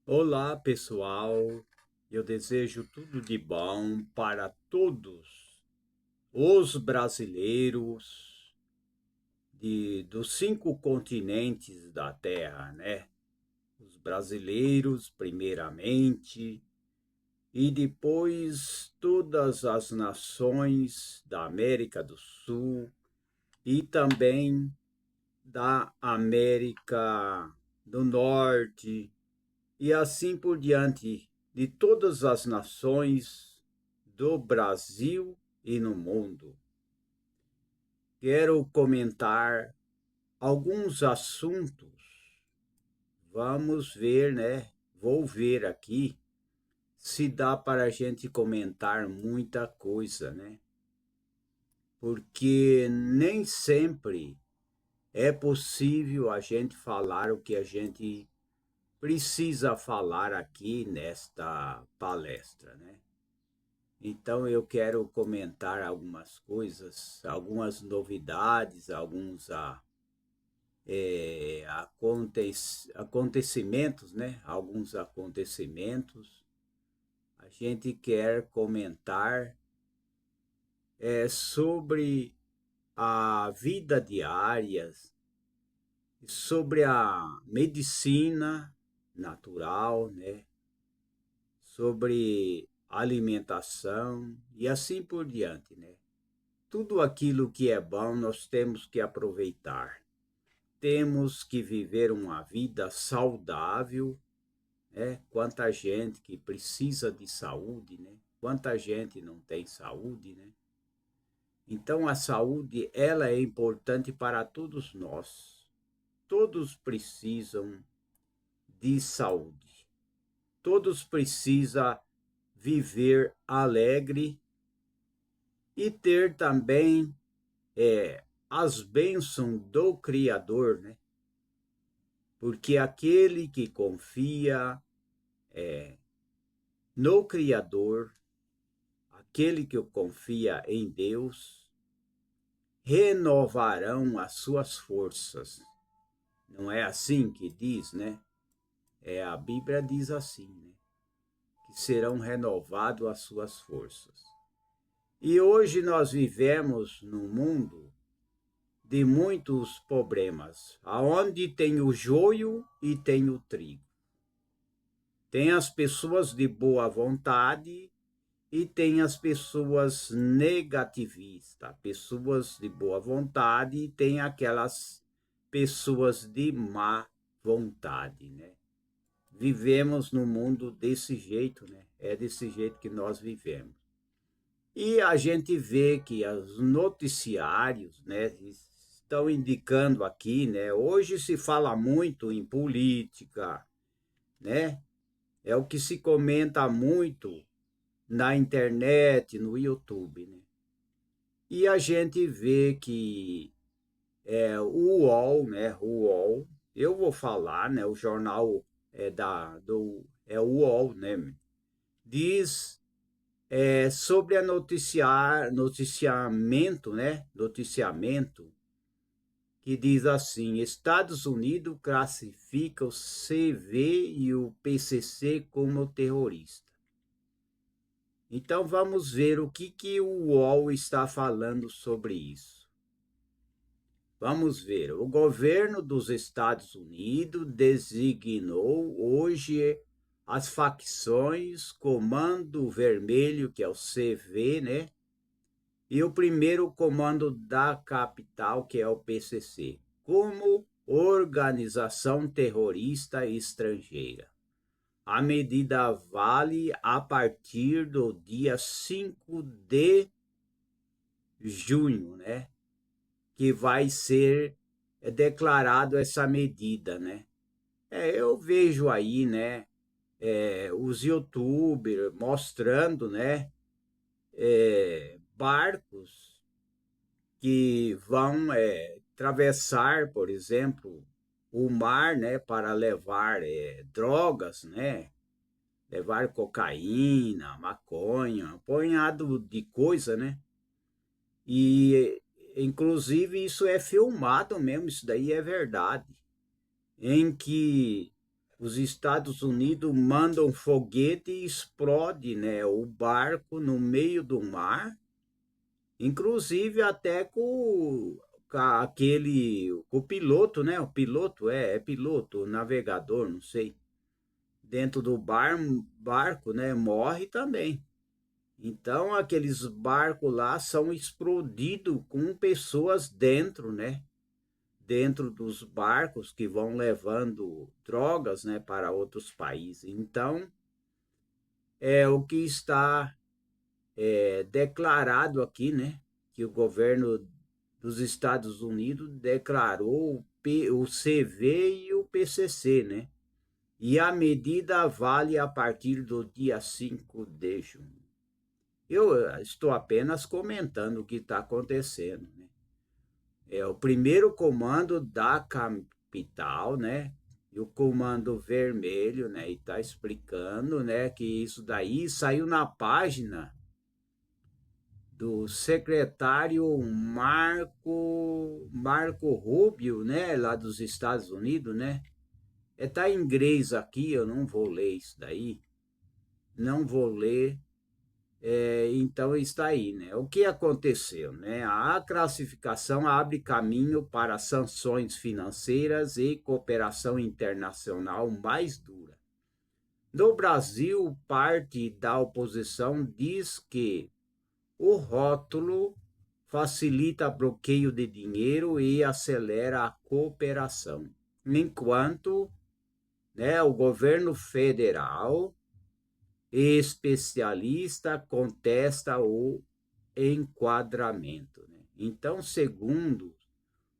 Olá, pessoal. Eu desejo tudo de bom para todos os brasileiros dos 5 continentes da Terra, né? Os brasileiros, primeiramente, e depois todas as nações da América do Sul e também da América do Norte e assim por diante, de todas as nações do Brasil e no mundo. Quero comentar alguns assuntos. Vamos ver, né? Vou ver aqui se dá para a gente comentar muita coisa, né? Porque nem sempre é possível a gente falar o que a gente precisa falar aqui nesta palestra, né? Então eu quero comentar algumas coisas, algumas novidades, alguns acontecimentos, né? Alguns acontecimentos. A gente quer comentar sobre a vida diária, sobre a medicina natural, né? Sobre alimentação e assim por diante, né? Tudo aquilo que é bom nós temos que aproveitar. Temos que viver uma vida saudável, né? Quanta gente que precisa de saúde, né? Quanta gente não tem saúde, né? Então a saúde, ela é importante para todos nós. Todos precisam de saúde. Todos precisam viver alegre e ter também as bênçãos do Criador, né? Porque aquele que confia no Criador, aquele que confia em Deus, renovarão as suas forças. Não é assim que diz, né? A Bíblia diz assim, né? Que serão renovadas as suas forças. E hoje nós vivemos num mundo de muitos problemas, aonde tem o joio e tem o trigo. Tem as pessoas de boa vontade e tem as pessoas negativistas, pessoas de boa vontade e tem aquelas pessoas de má vontade, né? Vivemos no mundo desse jeito, né? É desse jeito que nós vivemos. E a gente vê que os noticiários, né, estão indicando aqui, né? Hoje se fala muito em política, né? É o que se comenta muito na internet, no YouTube, né? E a gente vê que o UOL, né? O UOL, eu vou falar, né? O jornal o UOL, né? Diz sobre a noticiamento, né? Noticiamento que diz assim: Estados Unidos classifica o CV e o PCC como terrorista. Então vamos ver o que o UOL está falando sobre isso. Vamos ver. O governo dos Estados Unidos designou hoje as facções Comando Vermelho, que é o CV, né? E o primeiro comando da capital, que é o PCC, como organização terrorista estrangeira. A medida vale a partir do dia 5 de junho, né? Que vai ser declarado essa medida, né? Eu vejo aí, né? Os YouTubers mostrando, né? Barcos que vão atravessar, por exemplo, o mar, né? Para levar drogas, né? Levar cocaína, maconha, um punhado de coisa, né? E inclusive isso é filmado mesmo, isso daí é verdade, em que os Estados Unidos mandam foguete e explode, né, o barco no meio do mar, inclusive até com o piloto, né, o piloto, é piloto, o navegador, não sei, dentro do barco, né, morre também. Então, aqueles barcos lá são explodidos com pessoas dentro, né? Dentro dos barcos que vão levando drogas, né, para outros países. Então, é o que está declarado aqui, né? Que o governo dos Estados Unidos declarou o CV e o PCC, né? E a medida vale a partir do dia 5 de junho. Eu estou apenas comentando o que está acontecendo, né? É o primeiro comando da capital, né? E o comando vermelho, né? E está explicando, né? Que isso daí saiu na página do secretário Marco Rubio, né? Lá dos Estados Unidos, né? Tá em inglês aqui, eu não vou ler isso daí. Não vou ler. Então está aí, né? O que aconteceu, né? A classificação abre caminho para sanções financeiras e cooperação internacional mais dura. No Brasil, parte da oposição diz que o rótulo facilita bloqueio de dinheiro e acelera a cooperação, enquanto, né, o governo federal especialista contesta o enquadramento, né? Então, segundo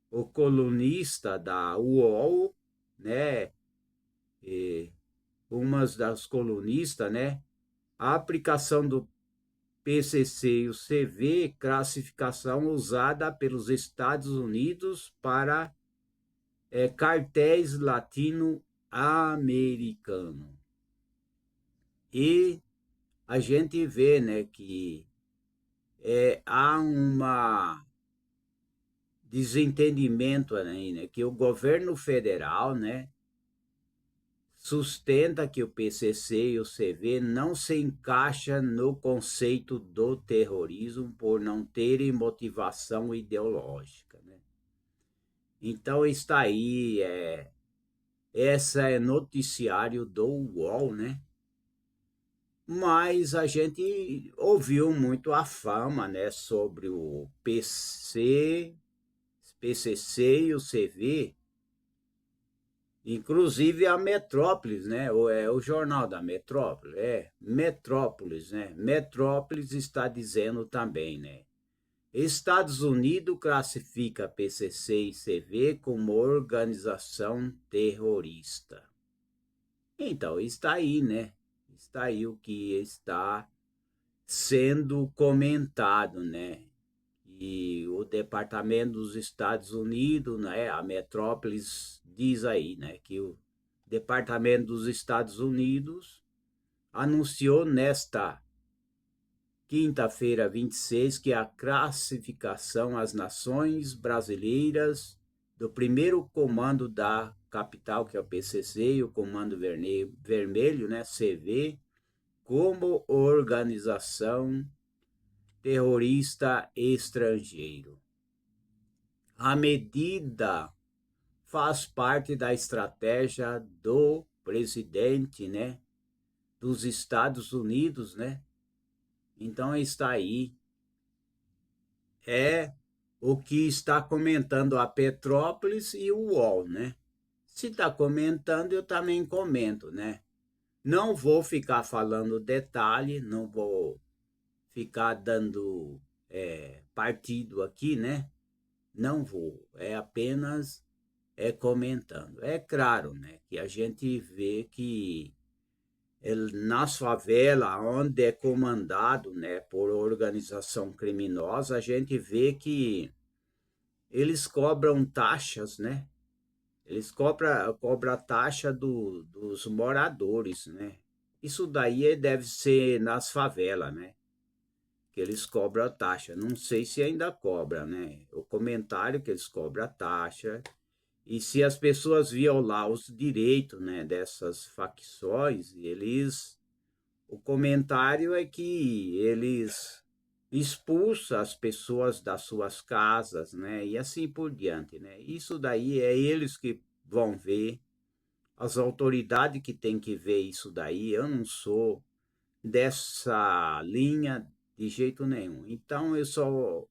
o colunista da UOL, né, umas das colunistas, né, a aplicação do PCC e o CV, classificação usada pelos Estados Unidos para cartéis latino-americanos. E a gente vê, né, que há desentendimento aí, né, que o governo federal, né, sustenta que o PCC e o CV não se encaixam no conceito do terrorismo por não terem motivação ideológica, né? Então está aí, essa é noticiário do UOL, né? Mas a gente ouviu muito a fama, né, sobre o PCC e o CV, inclusive a Metrópolis, né, o jornal da Metrópolis, Metrópolis, né, Metrópolis está dizendo também, né, Estados Unidos classifica PCC e CV como organização terrorista. Então, está aí, né, está aí o que está sendo comentado, né? E o Departamento dos Estados Unidos, né, a Metrópolis diz aí, né, que o Departamento dos Estados Unidos anunciou nesta quinta-feira 26 que a classificação às nações brasileiras do primeiro comando da capital, que é o PCC, e o Comando Vermelho, né, CV, como organização terrorista estrangeiro. A medida faz parte da estratégia do presidente, né, dos Estados Unidos, né? Então está aí, é o que está comentando a Petrópolis e o UOL, né? Se está comentando, eu também comento, né? Não vou ficar falando detalhe, não vou ficar dando partido aqui, né? Não vou, é apenas comentando. É claro, né, que a gente vê que nas favelas, onde é comandado, né, por organização criminosa, a gente vê que eles cobram taxas, né? Eles cobram taxa dos moradores, né? Isso daí deve ser nas favelas, né? Que eles cobram a taxa. Não sei se ainda cobra, né? O comentário que eles cobram a taxa E se as pessoas violar os direitos, né, dessas facções, o comentário é que eles expulsam as pessoas das suas casas, né, e assim por diante, né. Isso daí é eles que vão ver, as autoridades que têm que ver isso daí. Eu não sou dessa linha de jeito nenhum. Então eu só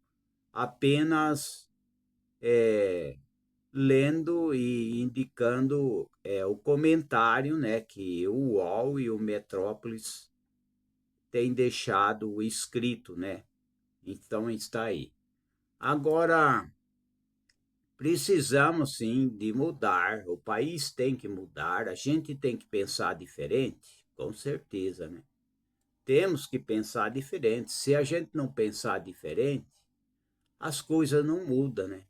apenas lendo e indicando o comentário, né, que o UOL e o Metrópolis têm deixado escrito, né? Então está aí. Agora, precisamos sim de mudar, o país tem que mudar, a gente tem que pensar diferente, com certeza, né? Temos que pensar diferente. Se a gente não pensar diferente, as coisas não mudam, né?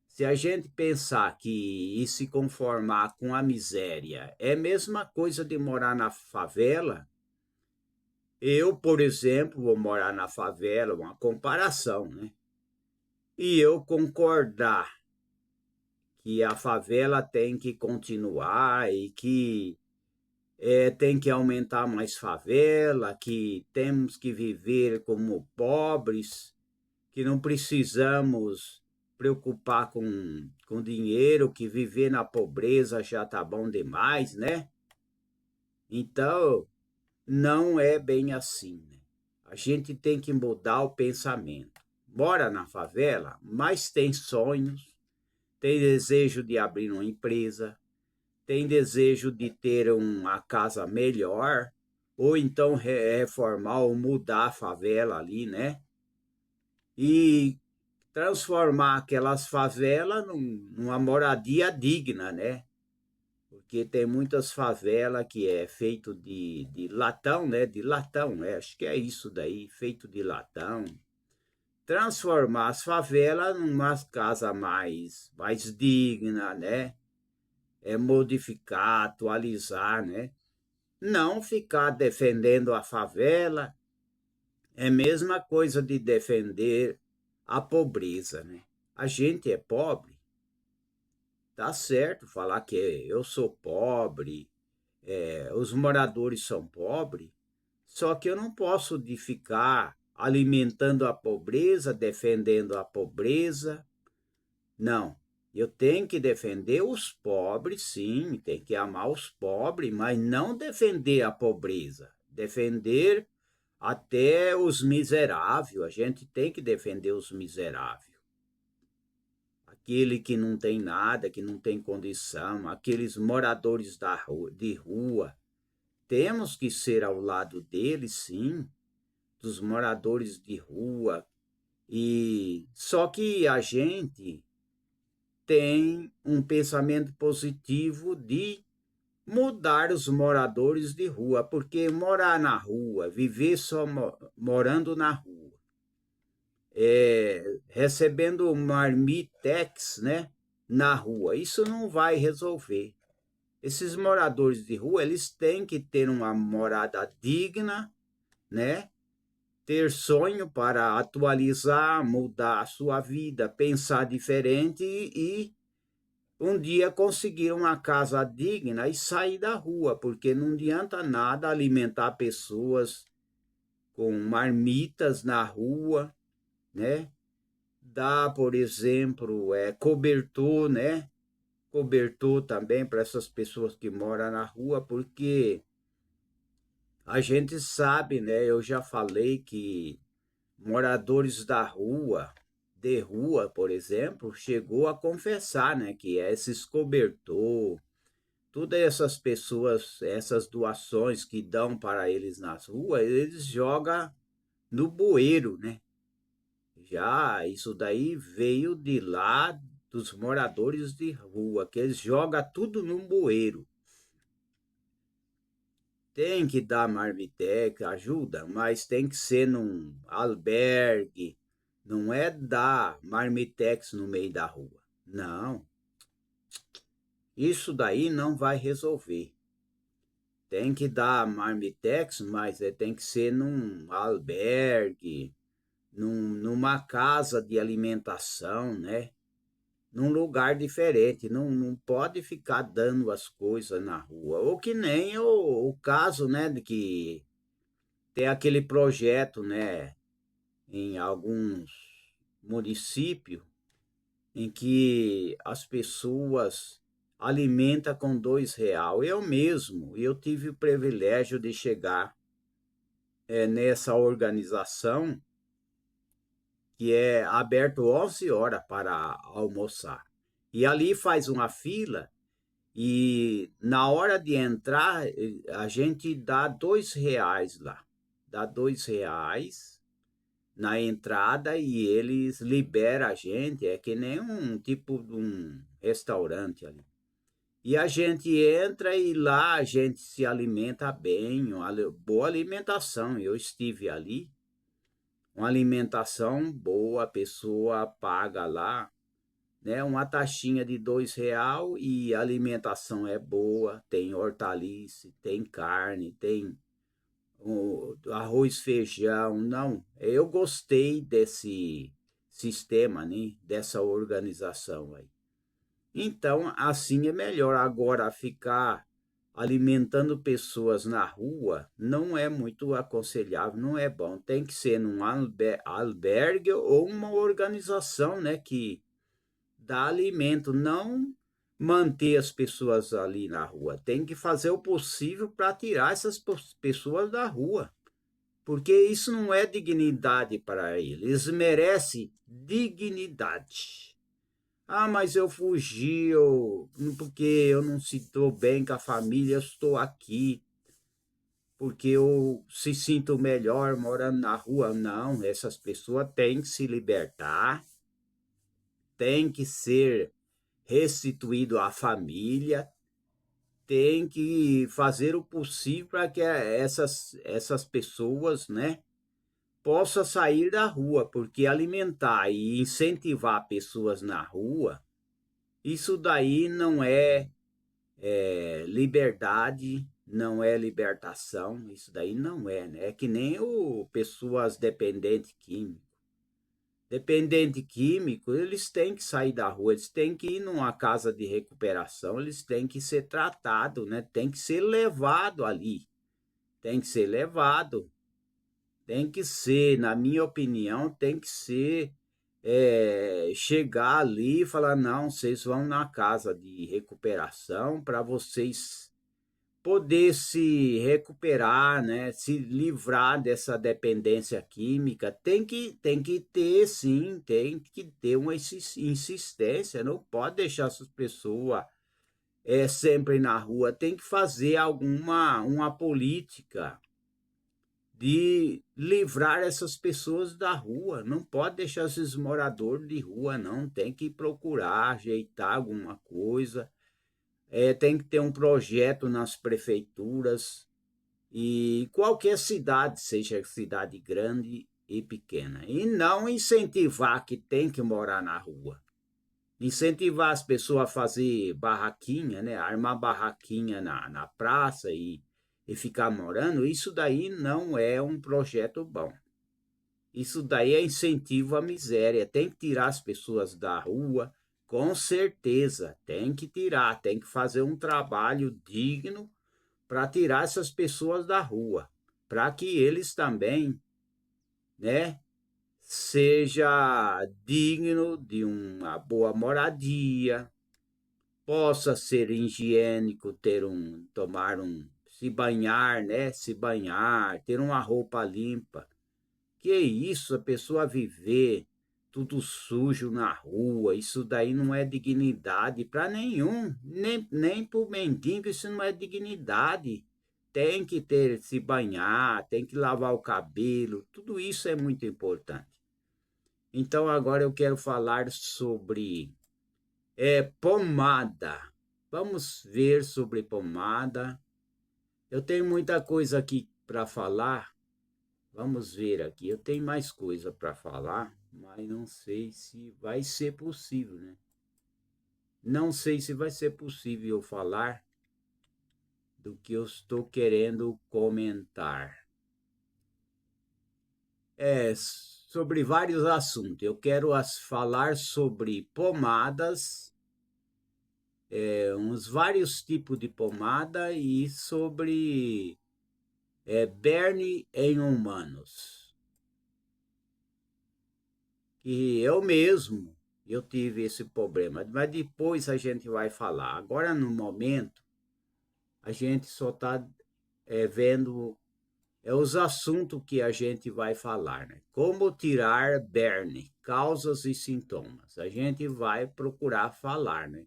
Se a gente pensar que e se conformar com a miséria é a mesma coisa de morar na favela, eu, por exemplo, vou morar na favela, uma comparação, né? E eu concordar que a favela tem que continuar e que tem que aumentar mais favela, que temos que viver como pobres, que não precisamos preocupar com dinheiro, que viver na pobreza já tá bom demais, né? Então, não é bem assim, né? A gente tem que mudar o pensamento. Mora na favela, mas tem sonhos, tem desejo de abrir uma empresa, tem desejo de ter uma casa melhor, ou então reformar ou mudar a favela ali, né? E transformar aquelas favelas numa moradia digna, né? Porque tem muitas favelas que é feito de latão, né? De latão, né? Acho que é isso daí, feito de latão. Transformar as favelas numa casa mais digna, né? Modificar, atualizar, né? Não ficar defendendo a favela é a mesma coisa de defender a pobreza, né? A gente é pobre, tá certo falar que eu sou pobre, os moradores são pobres, só que eu não posso de ficar alimentando a pobreza, defendendo a pobreza. Não, eu tenho que defender os pobres, sim, tem que amar os pobres, mas não defender a pobreza, defender até os miseráveis. A gente tem que defender os miseráveis, aquele que não tem nada, que não tem condição, aqueles moradores de rua. Temos que ser ao lado deles, sim, dos moradores de rua. E só que a gente tem um pensamento positivo de mudar os moradores de rua, porque morar na rua, viver só morando na rua, recebendo marmitex, né, na rua, isso não vai resolver. Esses moradores de rua, eles têm que ter uma morada digna, né, ter sonho para atualizar, mudar a sua vida, pensar diferente e um dia conseguir uma casa digna e sair da rua, porque não adianta nada alimentar pessoas com marmitas na rua, né? Dá, por exemplo, cobertor, né? Cobertor também para essas pessoas que moram na rua, porque a gente sabe, né? Eu já falei que moradores da rua, de rua, por exemplo, chegou a confessar, né, que esses cobertor, todas essas pessoas, essas doações que dão para eles nas ruas, eles jogam no bueiro, né? Já isso daí veio de lá dos moradores de rua, que eles jogam tudo num bueiro. Tem que dar marmitex, ajuda, mas tem que ser num albergue, não é dar marmitex no meio da rua. Não, isso daí não vai resolver. Tem que dar marmitex, mas tem que ser num albergue, numa casa de alimentação, né? num lugar diferente, não pode ficar dando as coisas na rua. Ou que nem o caso, né, de que tem aquele projeto, né, em alguns municípios, em que as pessoas alimentam com R$ 2. Eu mesmo, eu tive o privilégio de chegar nessa organização que é aberto 11 horas para almoçar. E ali faz uma fila e na hora de entrar a gente dá R$ 2 lá. Dá R$ 2 na entrada e eles liberam a gente, é que nem um tipo de um restaurante ali. E a gente entra e lá a gente se alimenta bem, uma boa alimentação. Eu estive ali, uma alimentação boa, a pessoa paga lá, né? Uma taxinha de R$ 2 e a alimentação é boa, tem hortaliça, tem carne, tem o arroz, feijão, não. Eu gostei desse sistema, né? Dessa organização aí. Então, assim é melhor. Agora, ficar alimentando pessoas na rua não é muito aconselhável, não é bom. Tem que ser num albergue ou uma organização, né, que dá alimento, não manter as pessoas ali na rua. Tem que fazer o possível para tirar essas pessoas da rua, porque isso não é dignidade para eles. Eles merecem dignidade. Ah, mas eu fugi, porque eu não se estou bem com a família, eu estou aqui, porque eu se sinto melhor morando na rua. Não, essas pessoas têm que se libertar, têm que ser restituído à família, tem que fazer o possível para que essas pessoas, né, possam sair da rua, porque alimentar e incentivar pessoas na rua, isso daí não é liberdade, não é libertação, isso daí não é, né? É que nem o pessoas dependentes químicos. Dependente químico, eles têm que sair da rua, eles têm que ir numa casa de recuperação, eles têm que ser tratados, né? Tem que ser levado ali, tem que ser levado, tem que ser, na minha opinião, tem que ser chegar ali e falar, não, vocês vão na casa de recuperação para vocês poder se recuperar, né, se livrar dessa dependência química, tem que ter, sim, tem que ter uma insistência, não pode deixar essas pessoas sempre na rua, tem que fazer uma política de livrar essas pessoas da rua, não pode deixar esses moradores de rua, não, tem que procurar ajeitar alguma coisa, tem que ter um projeto nas prefeituras, e qualquer cidade, seja cidade grande e pequena. E não incentivar que tem que morar na rua. Incentivar as pessoas a fazer barraquinha, né? Armar barraquinha na praça e ficar morando, isso daí não é um projeto bom. Isso daí é incentivo à miséria. Tem que tirar as pessoas da rua, com certeza. Tem que tirar, tem que fazer um trabalho digno para tirar essas pessoas da rua, para que eles também, né, seja digno de uma boa moradia, possa ser higiênico, se banhar, né, se banhar, ter uma roupa limpa. Que isso, a pessoa viver tudo sujo na rua, isso daí não é dignidade para nenhum, nem para o mendigo, isso não é dignidade. Tem que se banhar, tem que lavar o cabelo, tudo isso é muito importante. Então agora eu quero falar sobre pomada. Vamos ver sobre pomada. Eu tenho muita coisa aqui para falar. Vamos ver aqui. Eu tenho mais coisa para falar, mas não sei se vai ser possível, né? Não sei se vai ser possível eu falar do que eu estou querendo comentar. sobre vários assuntos. Eu quero falar sobre pomadas, uns vários tipos de pomada e sobre berne em humanos. Que eu tive esse problema, mas depois a gente vai falar. Agora, no momento, a gente só está vendo os assuntos que a gente vai falar, né? Como tirar berne, causas e sintomas. A gente vai procurar falar, né?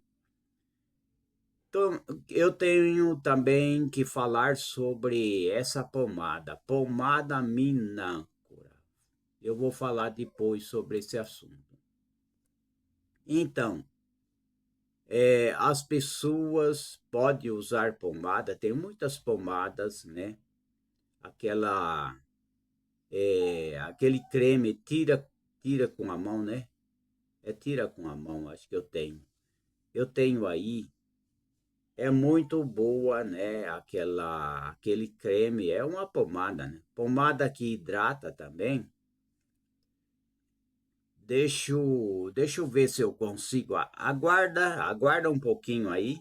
Então, eu tenho também que falar sobre essa pomada minâncora. Eu vou falar depois sobre esse assunto. Então, as pessoas podem usar pomada, tem muitas pomadas, né? Aquele creme tira com a mão, né? Tira com a mão, acho que eu tenho. Eu tenho aí, é muito boa, né? Aquele creme, é uma pomada, né? Pomada que hidrata também. Deixa eu ver se eu consigo. Aguarda um pouquinho aí.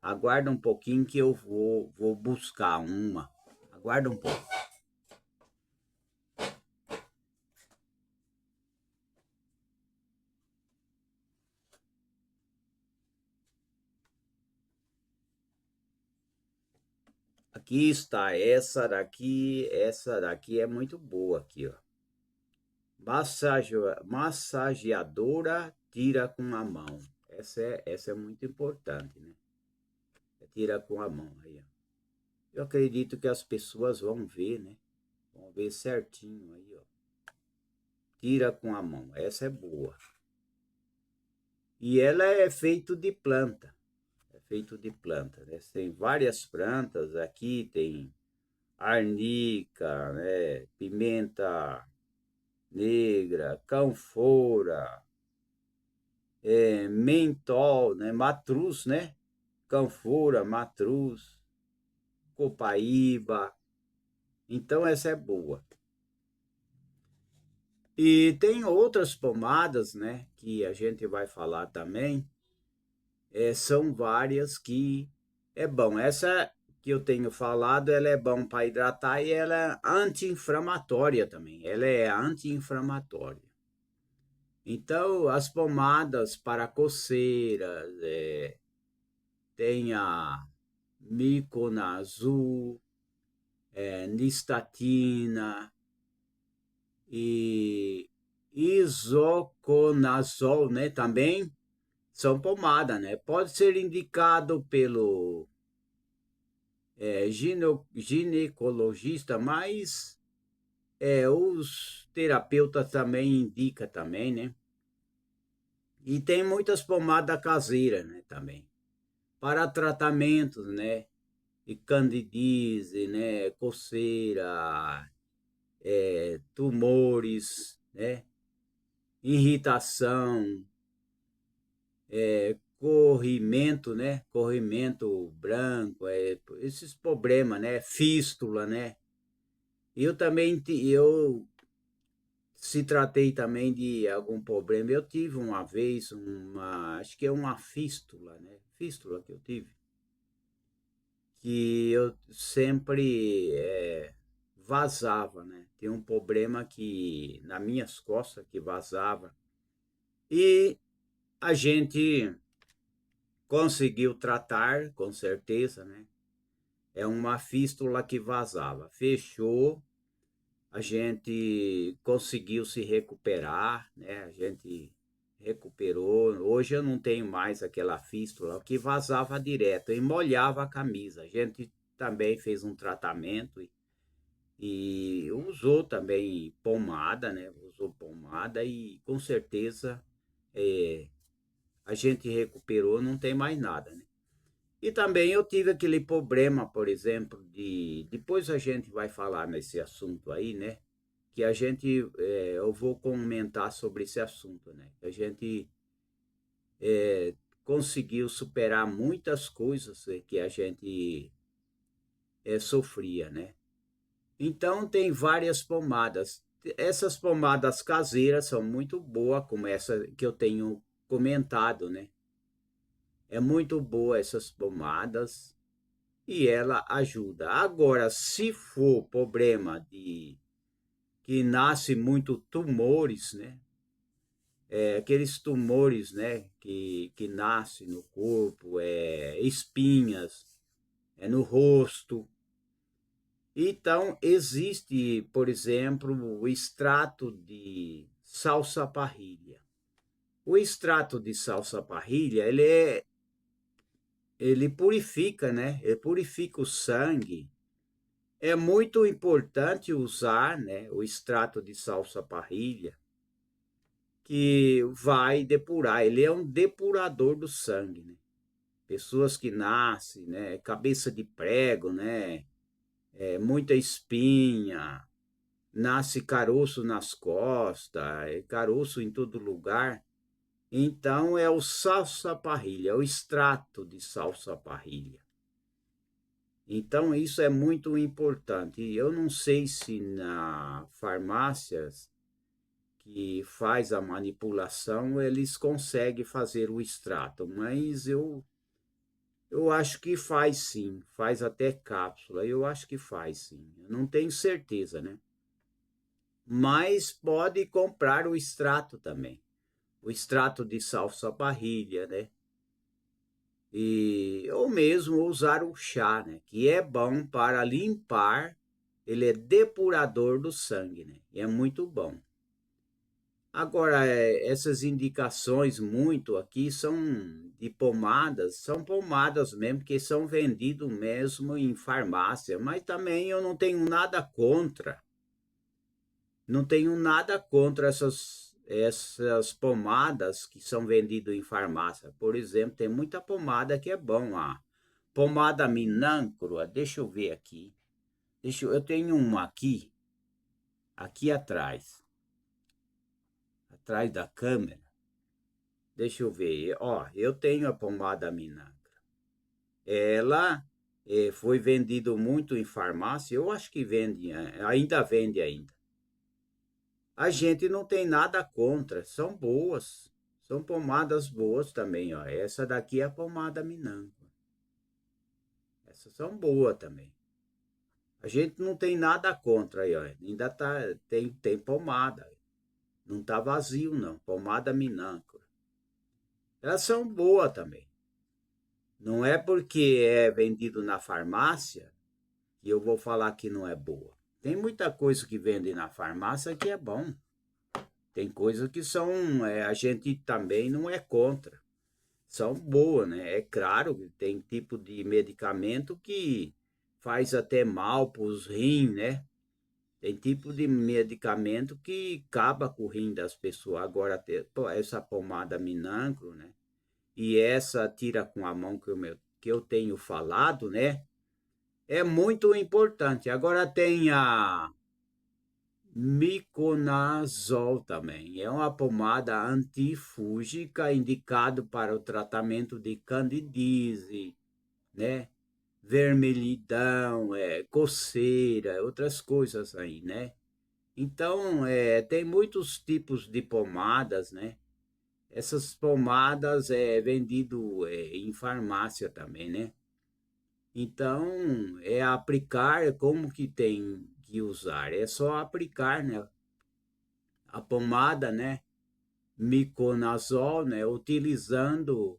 Aguarda um pouquinho que eu vou buscar uma. Aguarda um pouco. Aqui está, essa daqui é muito boa aqui, ó. Massageadora tira com a mão. Essa é muito importante, né? Tira com a mão aí, ó. Eu acredito que as pessoas vão ver, né? Vão ver certinho aí, ó. Tira com a mão. Essa é boa. E ela é feito de planta. É feito de planta, né? Tem várias plantas aqui, tem arnica, né? Pimenta negra, canfora, mentol, né? Matruz, né? Canfora, matruz, copaíba. Então essa é boa. E tem outras pomadas, né? Que a gente vai falar também. São várias que é bom. Essa que eu tenho falado, ela é bom para hidratar e ela é anti-inflamatória também. Ela é anti-inflamatória. Então, as pomadas para coceiras, tem a miconazol, nistatina e isoconazol, né? Também são pomada, né? Pode ser indicado pelo ginecologista, mas os terapeutas também indicam também, né? E tem muitas pomadas caseiras, né, também. Para tratamentos, né? De candidíase, né? Coceira, tumores, né? Irritação, corrimento, né? Corrimento branco, esses problemas, né? Fístula, né? Eu também, eu se tratei também de algum problema. Eu tive uma vez acho que é uma fístula, né? Fístula que eu tive, que eu sempre vazava, né? Tem um problema que nas minhas costas que vazava e a gente conseguiu tratar, com certeza, né? É uma fístula que vazava. Fechou, a gente conseguiu se recuperar, né? A gente recuperou. Hoje eu não tenho mais aquela fístula que vazava direto e molhava a camisa. A gente também fez um tratamento e usou também pomada, né? Usou pomada e com certeza a gente recuperou, não tem mais nada, né? E também eu tive aquele problema, por exemplo, depois a gente vai falar nesse assunto aí, né? Que a gente, eu vou comentar sobre esse assunto, né? A gente conseguiu superar muitas coisas que a gente sofria, né? Então tem várias pomadas. essas pomadas caseiras são muito boas, como essa que eu tenho comentado, né? É muito boa essas pomadas e ela ajuda. Agora, se for problema de que nasce muito tumores, né? Aqueles tumores, né, que nascem no corpo, espinhas, no rosto. Então, existe, por exemplo, o extrato de salsa-parrilha. O extrato de salsa-parrilha, ele purifica, né? Ele purifica o sangue. É muito importante usar, né, o extrato de salsa-parrilha, que vai depurar. Ele é um depurador do sangue, né? Pessoas que nascem, né, cabeça de prego, né, muita espinha, nasce caroço nas costas, caroço em todo lugar. Então é o salsa-parrilha, é o extrato de salsa-parrilha. Então isso é muito importante. Eu não sei se na farmácias que faz a manipulação eles conseguem fazer o extrato, mas eu acho que faz sim, faz até cápsula, eu acho que faz sim. Eu não tenho certeza, né? Mas pode comprar o extrato também. O extrato de salsa-parrilha, né? Ou mesmo usar o chá, né? Que é bom para limpar, ele é depurador do sangue, né? E é muito bom. Agora, essas indicações muito aqui são de pomadas, são pomadas mesmo que são vendidas mesmo em farmácia, mas também eu não tenho nada contra. Não tenho nada contra essas pomadas que são vendidas em farmácia. Por exemplo, tem muita pomada que é bom. A pomada minâncora, deixa eu ver aqui. Eu tenho uma aqui atrás da câmera. Deixa eu ver. Ó, eu tenho a pomada minâncora. Ela foi vendida muito em farmácia. Eu acho que vende, ainda vende ainda. A gente não tem nada contra, são boas. São pomadas boas também, ó. Essa daqui é a pomada Minâncora. Essas são boas também. A gente não tem nada contra aí, ó. Ainda tem pomada. Não tá vazio, não. Pomada Minâncora. Elas são boas também. Não é porque é vendido na farmácia que eu vou falar que não é boa. Tem muita coisa que vende na farmácia que é bom. Tem coisas que são, a gente também não é contra. São boas, né? É claro que tem tipo de medicamento que faz até mal para os rins, né? Tem tipo de medicamento que acaba com o rim das pessoas. Agora, essa pomada Minâncro, né? E essa tira com a mão que eu tenho falado, né? É muito importante. Agora tem a Miconazol também. É uma pomada antifúngica indicado para o tratamento de candidíase, né? Vermelhidão, coceira, outras coisas aí, né? Então, tem muitos tipos de pomadas, né? Essas pomadas vendido em farmácia também, né? Então, aplicar, como que tem que usar? É só aplicar, né? A pomada, né? Miconazol, né? Utilizando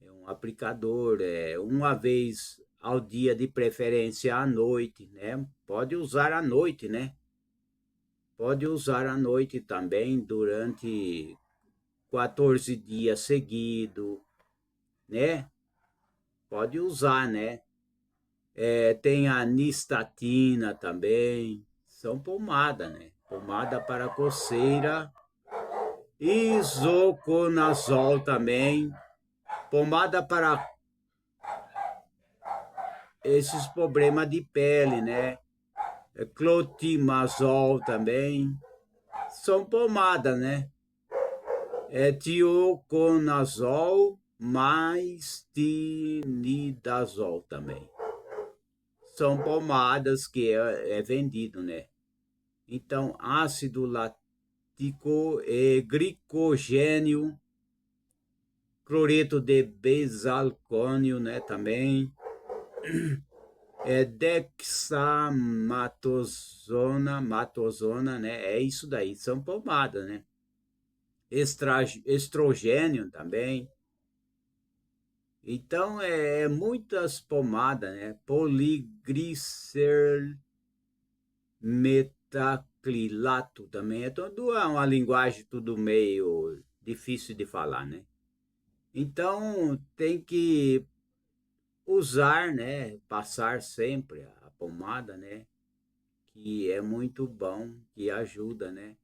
um aplicador, uma vez ao dia, de preferência à noite, né? Pode usar à noite, né? Pode usar à noite também durante 14 dias seguidos, né? Pode usar, né? Tem a nistatina também, são pomada, né? Pomada para coceira, isoconazol também, pomada para esses problemas de pele, né? Clotimazol também, são pomada, né? Tioconazol mais tinidazol também. São pomadas que é vendido, né? Então, ácido lático e glicogênio, cloreto de benzalcônio, né, também, matosona, né, é isso daí, são pomadas, né, estrogênio também. Então, muitas pomadas, né, poliglicerato metaclilato também, é tudo uma linguagem tudo meio difícil de falar, né. Então, tem que usar, né, passar sempre a pomada, né, que é muito bom, que ajuda, né.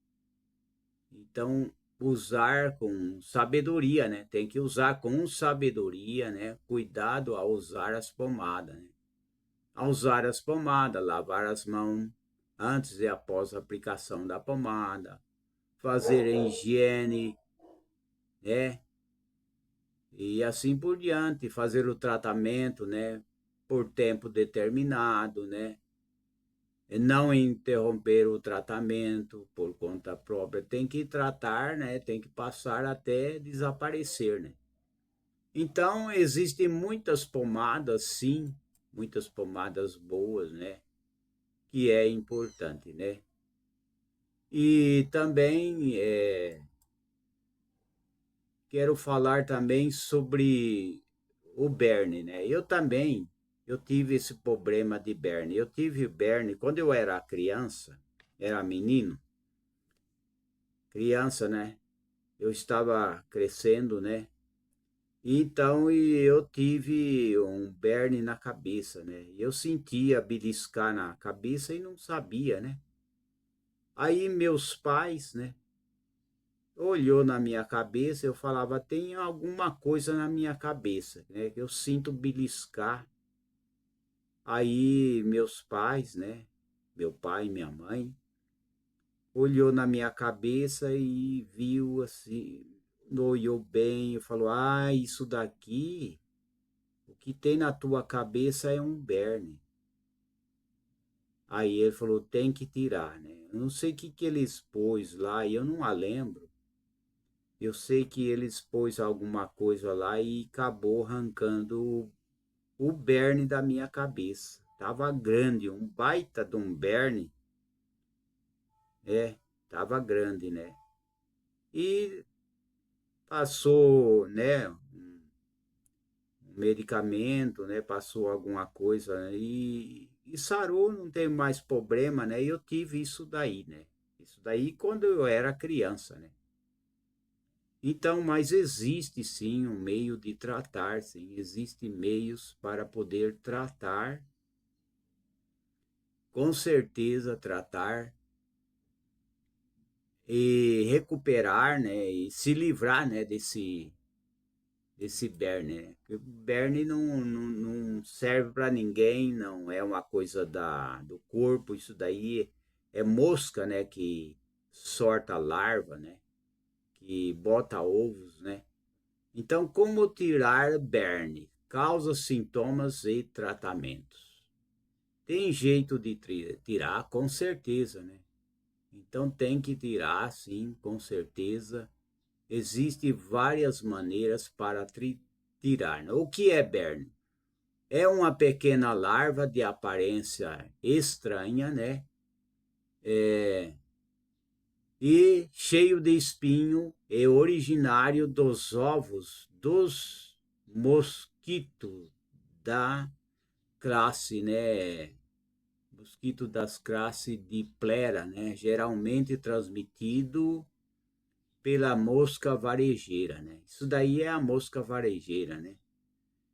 Então, usar com sabedoria, né, tem que usar com sabedoria, né, cuidado ao usar as pomadas, né. Ao usar as pomadas, lavar as mãos antes e após a aplicação da pomada, fazer a higiene, né, e assim por diante, fazer o tratamento, né, por tempo determinado, né, e não interromper o tratamento por conta própria, tem que tratar, né, tem que passar até desaparecer, né. Então, existem muitas pomadas, sim, muitas pomadas boas, né, que é importante, né. E também quero falar também sobre o berne, né? Eu tive esse problema de berne. Eu tive berne quando eu era criança, era menino, criança, né? Eu estava crescendo, né? Então eu tive um berne na cabeça, né? Eu sentia beliscar na cabeça e não sabia, né? Aí meus pais, né? Olhou na minha cabeça, eu falava, tem alguma coisa na minha cabeça, né? Que eu sinto beliscar. Aí meus pais, né? Meu pai e minha mãe, olhou na minha cabeça e viu assim, olhou bem e falou: Ah, isso daqui, o que tem na tua cabeça é um berne. Aí ele falou: tem que tirar, né? Eu não sei o que eles pôs lá, e eu não a lembro. Eu sei que eles pôs alguma coisa lá e acabou arrancando o berne da minha cabeça. Tava grande, um baita de um berne. Tava grande, né? E passou, né, um medicamento, né, passou alguma coisa, né, e sarou, não tem mais problema, né? E eu tive isso daí, né? Isso daí quando eu era criança, né? Então, mas existe sim um meio de tratar, sim, existem meios para poder tratar, com certeza tratar e recuperar, né, e se livrar, né, desse berne, né? O berne não serve para ninguém, não é uma coisa do corpo, isso daí é mosca, né, que sorta larva, né, que bota ovos, né. Então, como tirar berne? Causas, sintomas e tratamentos. Tem jeito de tirar, com certeza, né? Então tem que tirar, sim, com certeza. Existem várias maneiras para tirar, né? O que é berne? É uma pequena larva de aparência estranha, né? E cheio de espinho, é originário dos ovos dos mosquitos da classe, né? Mosquito das classes de Plera, né? Geralmente transmitido pela mosca varejeira, né? Isso daí é a mosca varejeira, né?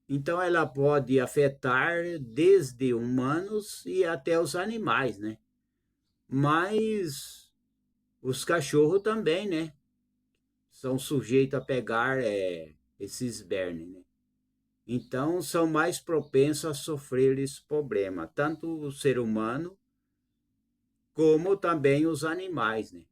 Então ela pode afetar desde humanos e até os animais, né? Mas os cachorros também, né? São sujeitos a pegar esses vermes, né? Então são mais propensos a sofrer esse problema, tanto o ser humano como também os animais, né?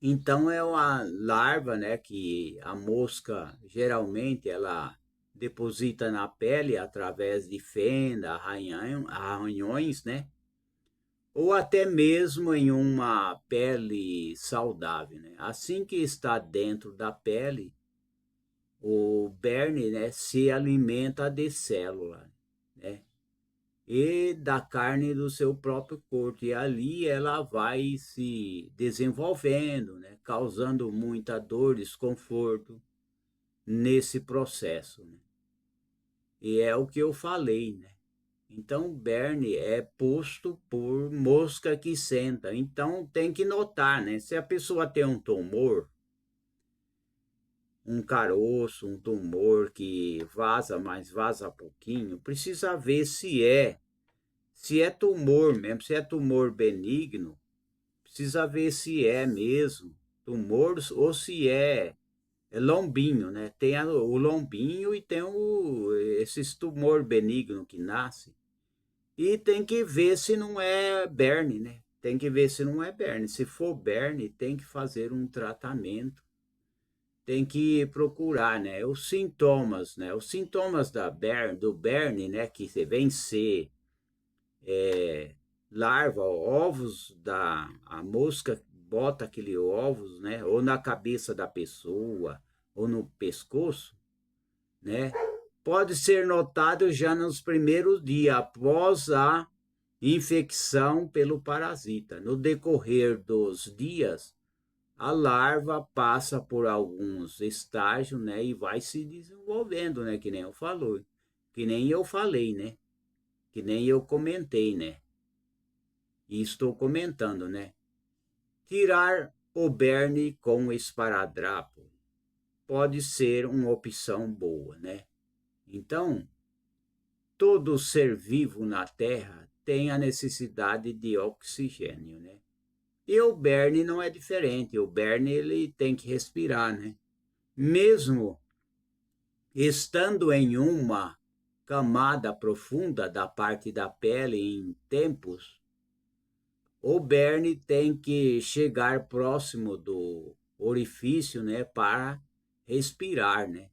Então é uma larva, né, que a mosca geralmente ela deposita na pele através de fenda, arranhões, né? ou até mesmo em uma pele saudável, né? Assim que está dentro da pele, o berne, né, se alimenta de célula, né? E da carne do seu próprio corpo. E ali ela vai se desenvolvendo, né, causando muita dor, desconforto nesse processo, né? E é o que eu falei, né? Então, berne é posto por mosca que senta. Então, tem que notar, né? Se a pessoa tem um tumor, um caroço, um tumor que vaza, mas vaza pouquinho, precisa ver se é tumor mesmo, se é tumor benigno, precisa ver se é mesmo tumor ou se é lombinho, né? Tem o lombinho e tem esses tumor benigno que nasce. E tem que ver se não é berne, né? Tem que ver se não é berne. Se for berne, tem que fazer um tratamento. Tem que procurar, né? Os sintomas, né? Os sintomas do berne, né? Que você vem ser larva, ovos a mosca bota aquele ovos, né? Ou na cabeça da pessoa, ou no pescoço, né? Pode ser notado já nos primeiros dias após a infecção pelo parasita. No decorrer dos dias, a larva passa por alguns estágios, né, e vai se desenvolvendo, né, que nem eu falei, né, que nem eu comentei, né, e estou comentando, né. Tirar o berne com esparadrapo pode ser uma opção boa, né. Então, todo ser vivo na Terra tem a necessidade de oxigênio, né? E o berne não é diferente. O berne ele tem que respirar, né? Mesmo estando em uma camada profunda da parte da pele em tempos, o berne tem que chegar próximo do orifício, né, para respirar, né?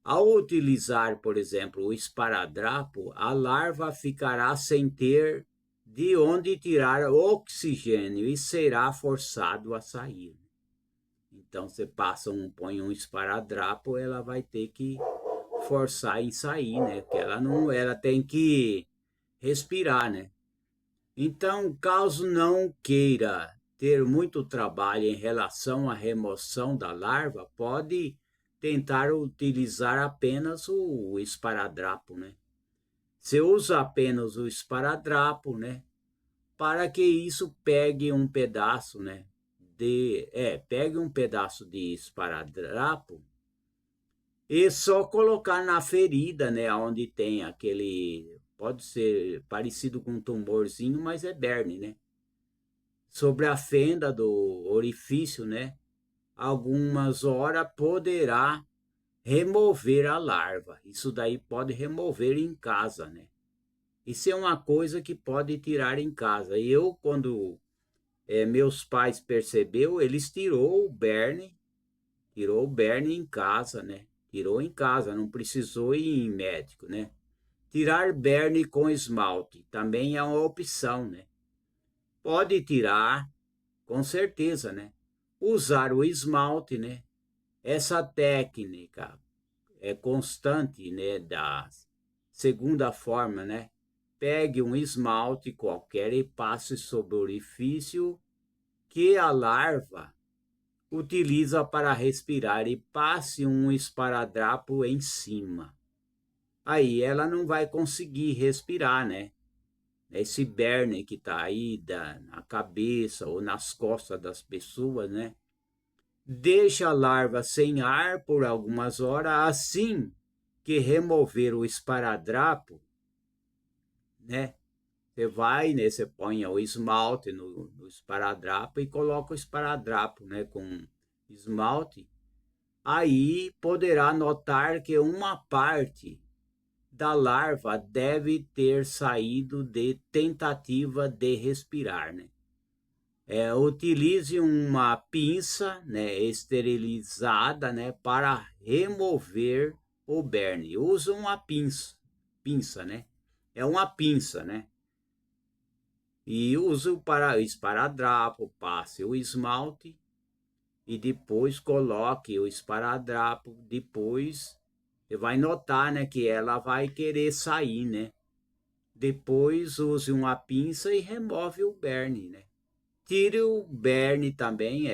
Ao utilizar, por exemplo, o esparadrapo, a larva ficará sem ter de onde tirar oxigênio e será forçado a sair. Então você põe um esparadrapo, ela vai ter que forçar em sair, né? Porque ela tem que respirar, né? Então, caso não queira ter muito trabalho em relação à remoção da larva, pode tentar utilizar apenas o esparadrapo, né? Você usa apenas o esparadrapo, né? Para que isso pegue um pedaço, né? Pegue um pedaço de esparadrapo e só colocar na ferida, né? Onde tem aquele, pode ser parecido com um tumorzinho, mas é berne, né? Sobre a fenda do orifício, né? Algumas horas poderá remover a larva. Isso daí pode remover em casa, né? Isso é uma coisa que pode tirar em casa. Eu, quando meus pais percebeu, eles tirou o berne em casa, né? Tirou em casa, não precisou ir em médico, né? Tirar berne com esmalte também é uma opção, né? Pode tirar, com certeza, né? Usar o esmalte, né? Essa técnica é constante, né? Da segunda forma, né? Pegue um esmalte qualquer e passe sobre o orifício que a larva utiliza para respirar e passe um esparadrapo em cima. Aí ela não vai conseguir respirar, né? Esse berne que está aí na cabeça ou nas costas das pessoas, né? Deixa a larva sem ar por algumas horas, assim que remover o esparadrapo, né? Você vai, né? Você põe o esmalte no esparadrapo e coloca o esparadrapo, né? Com esmalte. Aí poderá notar que uma parte da larva deve ter saído de tentativa de respirar, né? Utilize uma pinça, né, esterilizada, né, para remover o berne. Usa uma pinça, né? É uma pinça, né? E use o esparadrapo, passe o esmalte e depois coloque o esparadrapo. Depois você vai notar, né, que ela vai querer sair, né? Depois use uma pinça e remove o berne, né? Tire o berne também,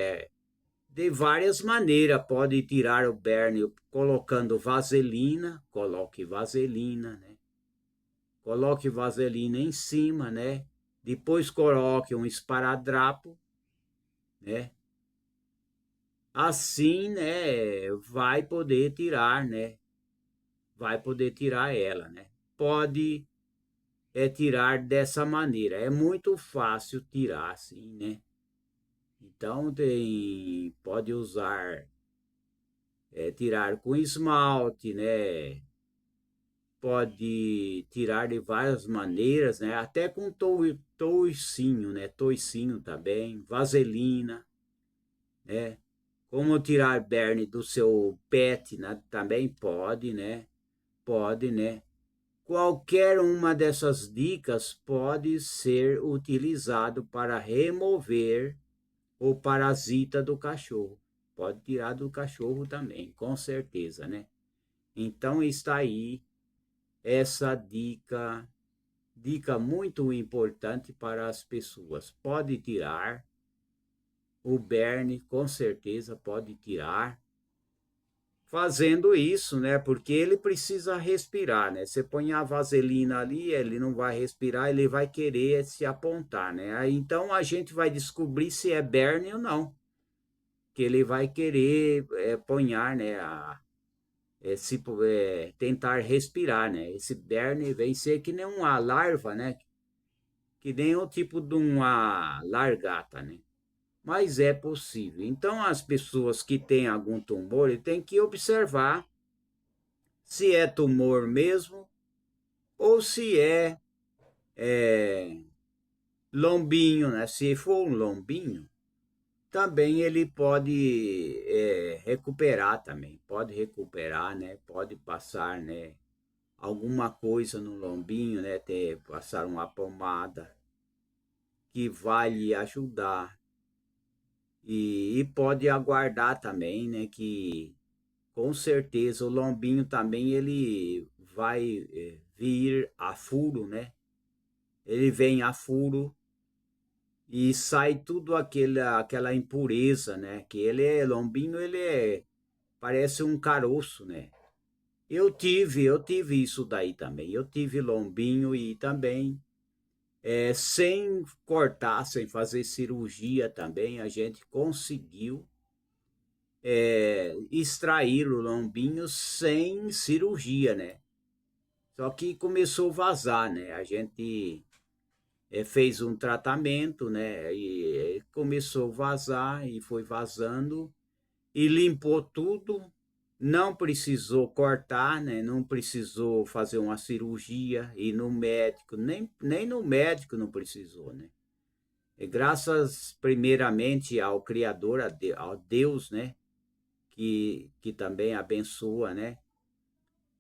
de várias maneiras. Pode tirar o berne colocando vaselina, coloque vaselina, né? Coloque vaselina em cima, né? Depois coloque um esparadrapo, né? Assim, né, vai poder tirar, né? Vai poder tirar ela, né? Pode tirar dessa maneira. É muito fácil tirar assim, né? Então pode usar, tirar com esmalte, né? Pode tirar de várias maneiras, né? Até com toucinho, né? Toicinho também, vaselina, né? Como tirar berne do seu pet, né? Também pode, né? Pode, né? Qualquer uma dessas dicas pode ser utilizado para remover o parasita do cachorro. Pode tirar do cachorro também, com certeza, né? Então está aí essa dica muito importante para as pessoas. Pode tirar o berne, com certeza pode tirar. Fazendo isso, né? Porque ele precisa respirar, né? Você põe a vaselina ali, ele não vai respirar, ele vai querer se apontar, né? Aí, então a gente vai descobrir se é berne ou não, que ele vai querer ponhar, né? Tentar respirar, né? Esse berne vem ser que nem uma larva, né? Que nem o tipo de uma largata, né? Mas é possível. Então as pessoas que têm algum tumor, têm que observar se é tumor mesmo ou se é lombinho, né? Se for um lombinho, também ele pode recuperar também, pode recuperar, né? Pode passar, né? Alguma coisa no lombinho, né? Passar uma pomada que vai lhe ajudar e pode aguardar também, né? Que com certeza o lombinho também ele vai vir a furo, né? Ele vem a furo e sai tudo aquela impureza, né? Que ele lombinho, parece um caroço, né? Eu tive isso daí também. Eu tive lombinho e também, sem cortar, sem fazer cirurgia também, a gente conseguiu extrair o lombinho sem cirurgia, né? Só que começou a vazar, né? A gente fez um tratamento, né? E começou a vazar e foi vazando e limpou tudo. Não precisou cortar, né? Não precisou fazer uma cirurgia e no médico, nem no médico não precisou, né? E graças primeiramente ao Criador, ao Deus, né? Que também abençoa, né?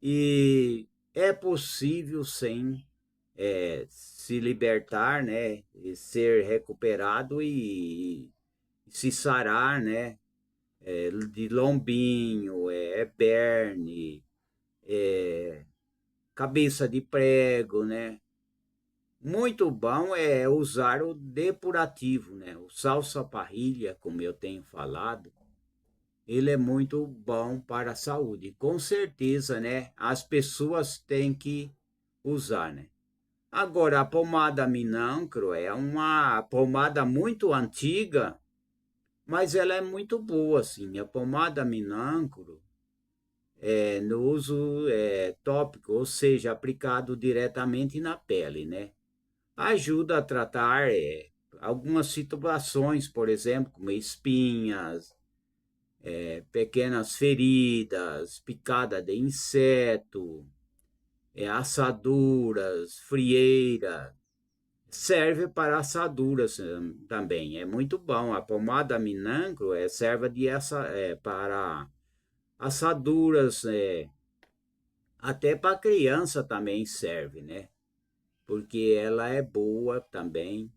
E é possível, sim, se libertar, né, e ser recuperado e se sarar, né, de lombinho, berne, cabeça de prego, né. Muito bom é usar o depurativo, né, o salsa-parrilha, como eu tenho falado, ele é muito bom para a saúde. Com certeza, né, as pessoas têm que usar, né. Agora, a pomada Minancro é uma pomada muito antiga, mas ela é muito boa, assim. A pomada Minancro no uso tópico, ou seja, aplicado diretamente na pele, né? Ajuda a tratar algumas situações, por exemplo, como espinhas, pequenas feridas, picada de inseto, assaduras, frieira, serve para assaduras também. É muito bom. A pomada Minangro serve para assaduras, até para criança também serve, né? Porque ela é boa também.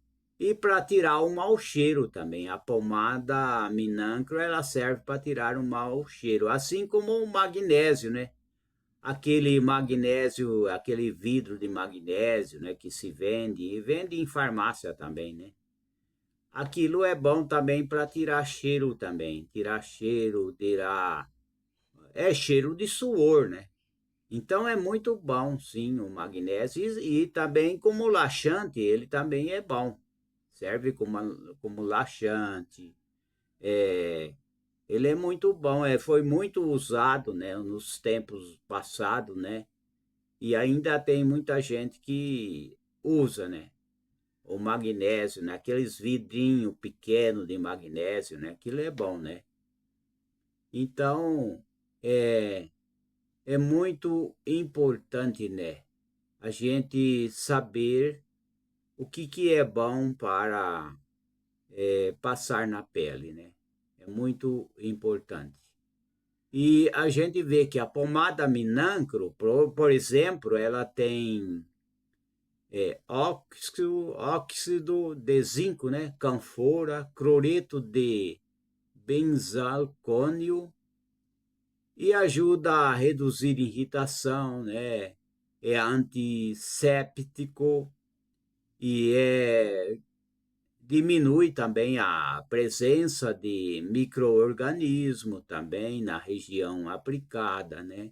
E para tirar o mau cheiro também. A pomada Minancro, ela serve para tirar o mau cheiro. Assim como o magnésio, né? Aquele magnésio, aquele vidro de magnésio, né? Que se vende, e vende em farmácia também, né? Aquilo é bom também para tirar cheiro também. Tirar cheiro, tirar... É cheiro de suor, né? Então é muito bom, sim, o magnésio. E também como laxante, ele também é bom. Serve como laxante. É, ele é muito bom, foi muito usado, né, nos tempos passados, né? E ainda tem muita gente que usa, né? O magnésio, né? Aqueles vidrinhos pequenos de magnésio, né? Aquilo é bom, né? Então, é, é muito importante, né? A gente saber o que é bom para passar na pele, né? É muito importante. E a gente vê que a pomada Minancro, por exemplo, ela tem óxido de zinco, né? Canfora, cloreto de benzalcônio e ajuda a reduzir irritação, né? É antisséptico e diminui também a presença de micro-organismo também na região aplicada, né?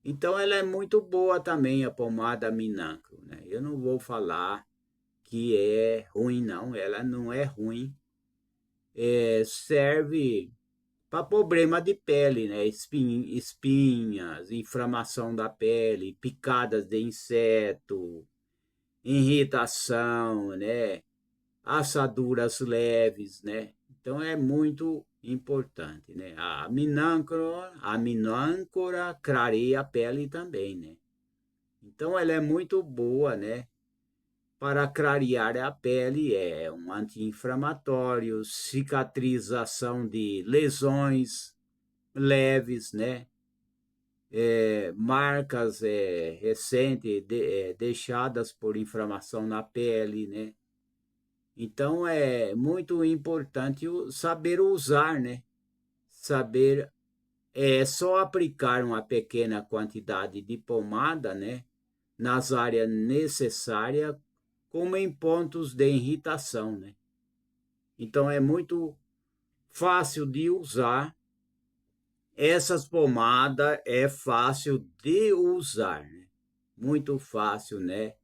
Então ela é muito boa também, a pomada Minancro, né? Eu não vou falar que é ruim, não. Ela não é ruim. Serve para problema de pele, né? Espinhas, inflamação da pele, picadas de inseto, irritação, né? Assaduras leves, né? Então é muito importante, né? A minâncora clareia a pele também, né? Então ela é muito boa, né? Para clarear a pele, é um anti-inflamatório, cicatrização de lesões leves, né? Marcas recentes deixadas por inflamação na pele, né? Então é muito importante saber usar, né? Saber só aplicar uma pequena quantidade de pomada, né? Nas áreas necessárias, como em pontos de irritação, né? Então é muito fácil de usar. Essas pomadas é fácil de usar, né? Muito fácil, né?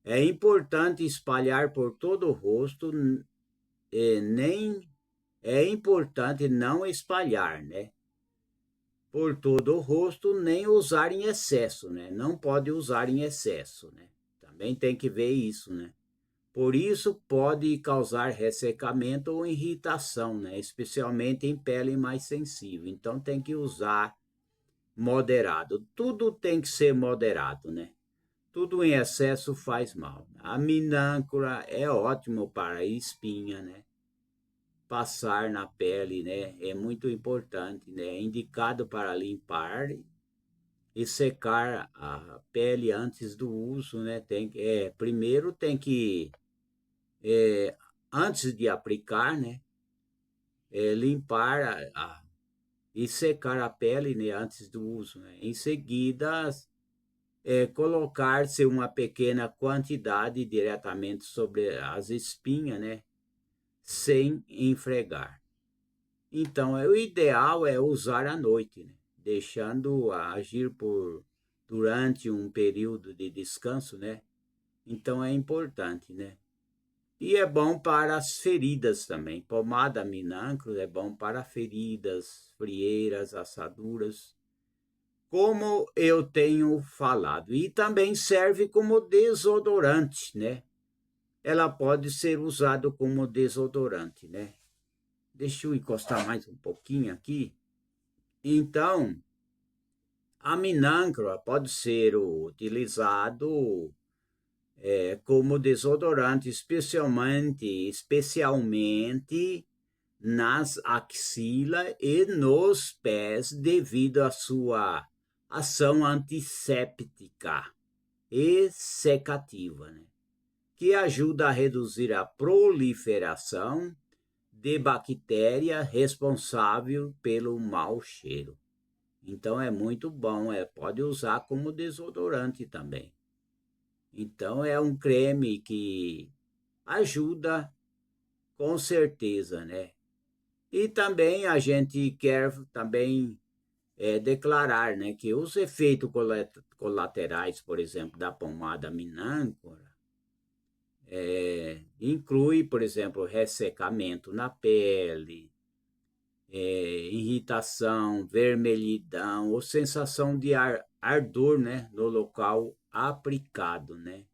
É importante espalhar por todo o rosto, nem é importante não espalhar, né? Por todo o rosto, nem usar em excesso, né? Não pode usar em excesso, né? Também tem que ver isso, né? Por isso pode causar ressecamento ou irritação, né? Especialmente em pele mais sensível. Então tem que usar moderado. Tudo tem que ser moderado, né? Tudo em excesso faz mal. A minâncora é ótimo para espinha, né? Passar na pele, né? É muito importante, né? É indicado para limpar e secar a pele antes do uso, né? Primeiro tem que, antes de aplicar, né? Limpar e secar a pele, né? Antes do uso, né? Em seguida, colocar-se uma pequena quantidade diretamente sobre as espinhas, né? Sem esfregar. Então, o ideal é usar à noite, né? Deixando agir durante um período de descanso, né? Então é importante, né? E é bom para as feridas também. Pomada Minancro é bom para feridas, frieiras, assaduras, como eu tenho falado. E também serve como desodorante, né? Ela pode ser usada como desodorante, né? Deixa eu encostar mais um pouquinho aqui. Então, a minancra pode ser utilizado como desodorante, especialmente nas axilas e nos pés, devido à sua ação antisséptica e secativa, né? que ajuda a reduzir a proliferação de bactéria responsável pelo mau cheiro. Então é muito bom, pode usar como desodorante também. Então é um creme que ajuda com certeza, né? E também a gente quer também declarar, né, que os efeitos colaterais, por exemplo, da pomada minâncora, inclui, por exemplo, ressecamento na pele, irritação, vermelhidão ou sensação de ardor, né, no local aplicado, né?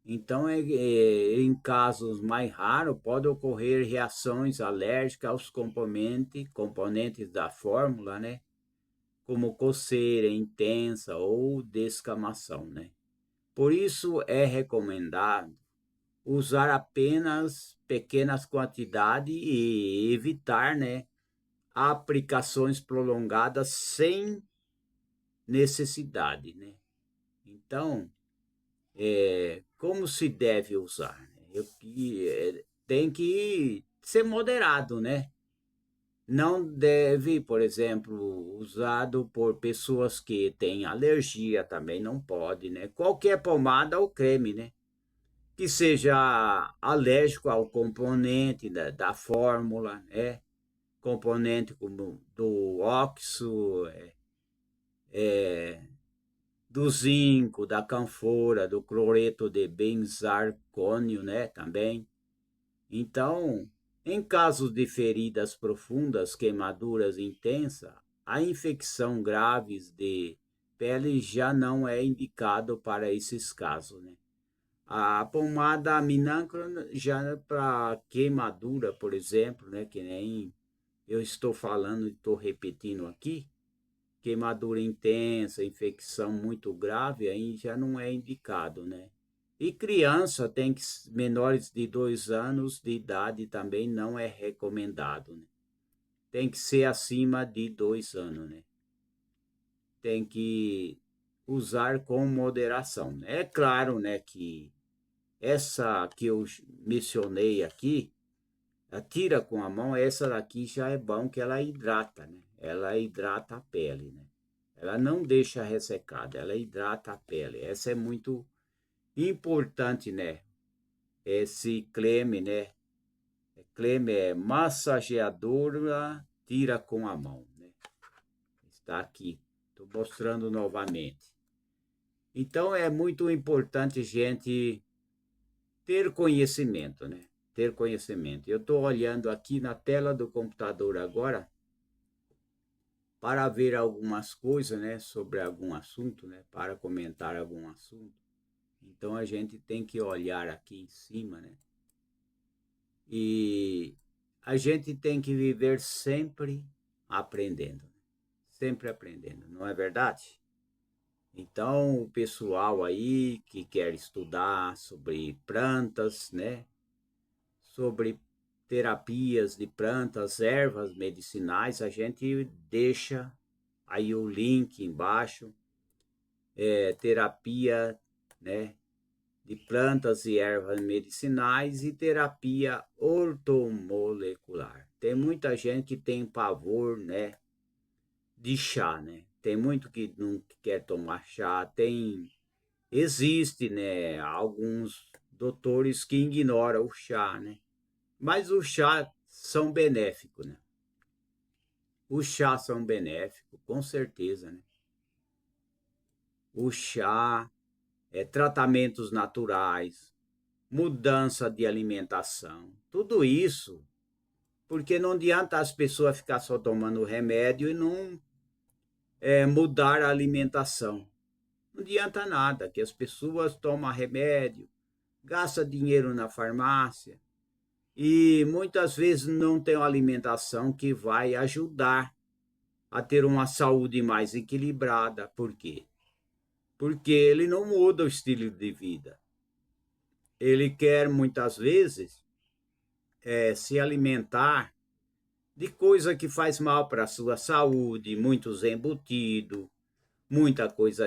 Então, em casos mais raros, pode ocorrer reações alérgicas aos componentes da fórmula, né? Como coceira intensa ou descamação, né? Por isso, é recomendado usar apenas pequenas quantidades e evitar, né, aplicações prolongadas sem necessidade, né? Então, como se deve usar? Tem que ser moderado, né? Não deve, por exemplo, usado por pessoas que têm alergia, também não pode, né? Qualquer pomada ou creme, né? Que seja alérgico ao componente da fórmula, né? Componente como do óxido, do zinco, da canfora, do cloreto de benzarcônio, né, também. Então, em casos de feridas profundas, queimaduras intensas, a infecção graves de pele já não é indicado para esses casos, né? A pomada minâncora já para queimadura, por exemplo, né, que nem eu estou falando e estou repetindo aqui, queimadura intensa, infecção muito grave, aí já não é indicado, né? E criança tem que, menores de 2 anos de idade também não é recomendado, né? Tem que ser acima de 2 anos, né? Tem que usar com moderação, né? É claro, né, que essa que eu mencionei aqui, a tira com a mão, essa daqui já é bom que ela hidrata, né? Ela hidrata a pele, né? Ela não deixa ressecada, ela hidrata a pele. Essa é muito importante, né? Esse creme, né? Creme é massageadora, tira com a mão, né? Está aqui. Estou mostrando novamente. Então é muito importante, gente, ter conhecimento, né? Ter conhecimento. Eu estou olhando aqui na tela do computador agora para ver algumas coisas, né, sobre algum assunto, né, para comentar algum assunto. Então a gente tem que olhar aqui em cima, né? E a gente tem que viver sempre aprendendo, sempre aprendendo, não é verdade? Então, o pessoal aí que quer estudar sobre plantas, né? Sobre terapias de plantas, ervas medicinais, a gente deixa aí o link embaixo, terapia, né, de plantas e ervas medicinais e terapia ortomolecular. Tem muita gente que tem pavor, né, de chá, né? Tem muito que não quer tomar chá, existe, né, alguns doutores que ignoram o chá, né? Mas os chás são benéficos, né? Os chás são benéficos, com certeza, né? O chá, tratamentos naturais, mudança de alimentação, tudo isso, porque não adianta as pessoas ficar só tomando remédio e não mudar a alimentação. Não adianta nada, que as pessoas tomam remédio, gastam dinheiro na farmácia e muitas vezes não tem uma alimentação que vai ajudar a ter uma saúde mais equilibrada. Por quê? Porque ele não muda o estilo de vida. Ele quer muitas vezes se alimentar de coisa que faz mal para a sua saúde, muitos embutidos, muita coisa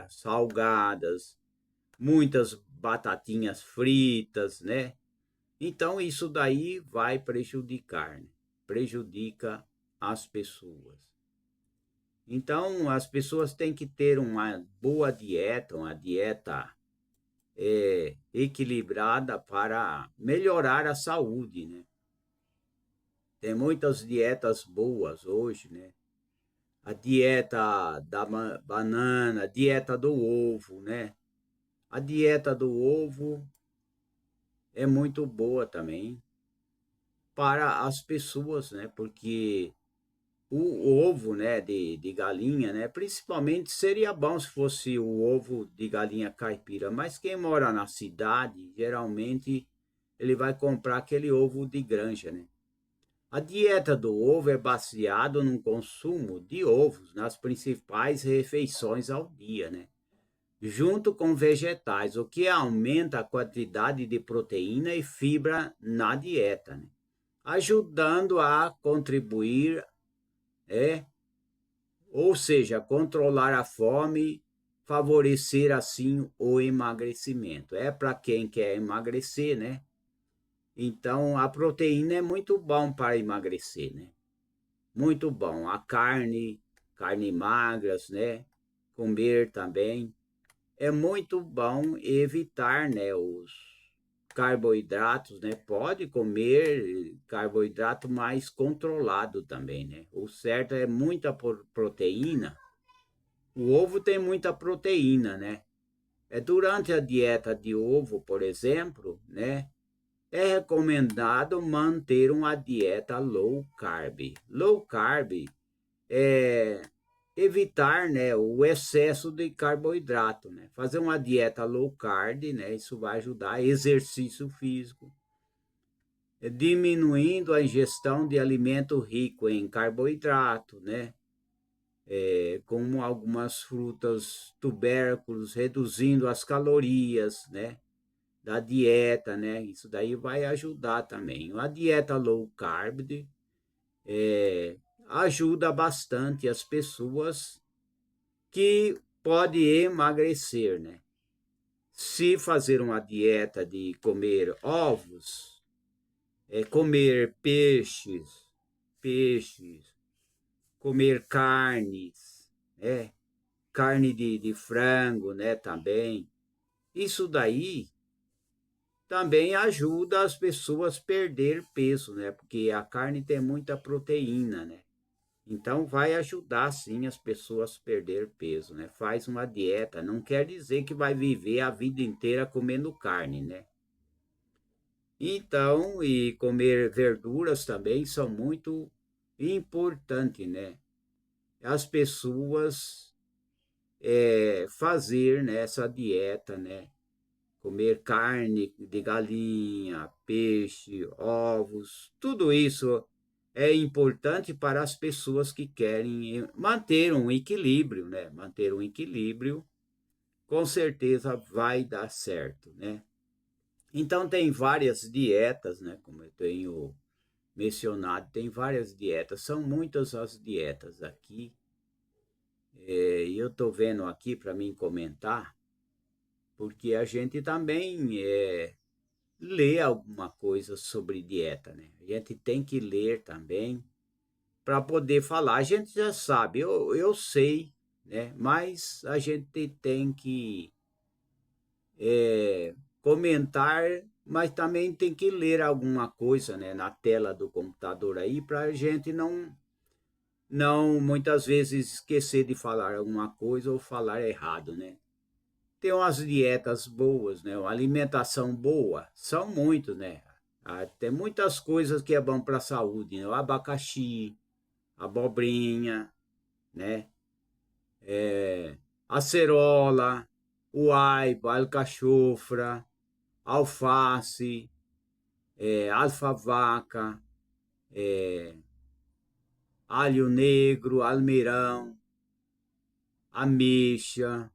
salgadas, muitas batatinhas fritas, né? Então isso daí vai prejudicar, né? Prejudica as pessoas. Então as pessoas têm que ter uma boa dieta, uma dieta equilibrada para melhorar a saúde, né? Tem muitas dietas boas hoje, né? A dieta da banana, a dieta do ovo, né? A dieta do ovo é muito boa também para as pessoas, né? Porque o ovo, né, de galinha, né, principalmente seria bom se fosse o ovo de galinha caipira, mas quem mora na cidade, geralmente ele vai comprar aquele ovo de granja, né? A dieta do ovo é baseada no consumo de ovos nas principais refeições ao dia, né? Junto com vegetais, o que aumenta a quantidade de proteína e fibra na dieta, né? Ajudando a contribuir, é, ou seja, controlar a fome, favorecer assim o emagrecimento. É para quem quer emagrecer, né? Então a proteína é muito bom para emagrecer, né? Muito bom. A carne, carne magras, né? Comer também. É muito bom evitar, né, os carboidratos, né? Pode comer carboidrato mais controlado também, né? O certo é muita proteína. O ovo tem muita proteína, né? É durante a dieta de ovo, por exemplo, né? É recomendado manter uma dieta low carb. Low carb é evitar, né, o excesso de carboidrato, né? Fazer uma dieta low carb, né? Isso vai ajudar. Exercício físico, diminuindo a ingestão de alimento rico em carboidrato, né? Como algumas frutas, tubérculos, reduzindo as calorias, né? Da dieta, né? Isso daí vai ajudar também. A dieta low carb ajuda bastante as pessoas que podem emagrecer, né? Se fazer uma dieta de comer ovos, comer peixes, comer carnes, carne de frango, né, também. Isso daí também ajuda as pessoas a perder peso, né? Porque a carne tem muita proteína, né? Então vai ajudar sim as pessoas a perder peso, né? Faz uma dieta, não quer dizer que vai viver a vida inteira comendo carne, né? Então, e comer verduras também são muito importantes, né? As pessoas fazer né, essa dieta, né? Comer carne de galinha, peixe, ovos, tudo isso é importante para as pessoas que querem manter um equilíbrio, né? Manter um equilíbrio, com certeza vai dar certo, né? Então tem várias dietas, né? Como eu tenho mencionado, tem várias dietas, são muitas as dietas aqui. E eu estou vendo aqui para mim comentar, porque a gente também ler alguma coisa sobre dieta, né? A gente tem que ler também para poder falar. A gente já sabe, eu sei, né? Mas a gente tem que comentar, mas também tem que ler alguma coisa, né? Na tela do computador aí, para a gente não muitas vezes esquecer de falar alguma coisa ou falar errado, né? Tem umas dietas boas, né? Uma alimentação boa, são muitos, né? Tem muitas coisas que é bom para a saúde, né? O abacaxi, abobrinha, né? Acerola, o aipo, a alcachofra, alface, alfavaca, alho negro, almeirão, ameixa,